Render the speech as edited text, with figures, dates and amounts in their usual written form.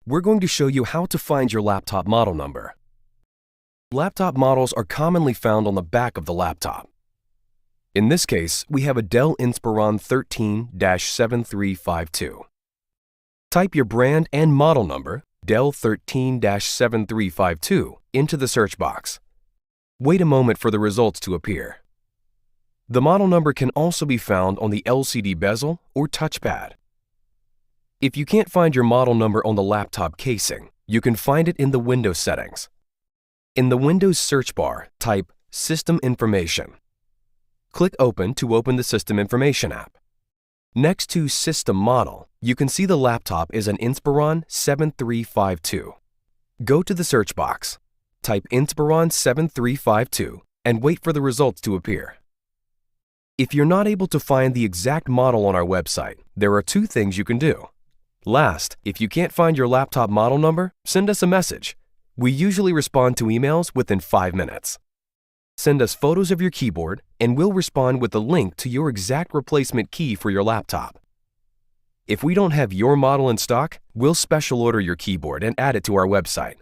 we're going to show you how to find your laptop model number. Laptop models are commonly found on the back of the laptop. In this case, we have a Dell Inspiron 13-7352. Type your brand and model number, Dell 13-7352, into the search box. Wait a moment for the results to appear. The model number can also be found on the LCD bezel or touchpad. If you can't find your model number on the laptop casing, you can find it in the Windows settings. In the Windows search bar, type System Information. Click Open to open the System Information app. Next to System Model, you can see the laptop is an Inspiron 7352. Go to the search box, type Inspiron 7352, and wait for the results to appear. If you're not able to find the exact model on our website, there are two things you can do. Last, if you can't find your laptop model number, send us a message. We usually respond to emails within 5 minutes. Send us photos of your keyboard, and we'll respond with a link to your exact replacement key for your laptop. If we don't have your model in stock, we'll special order your keyboard and add it to our website.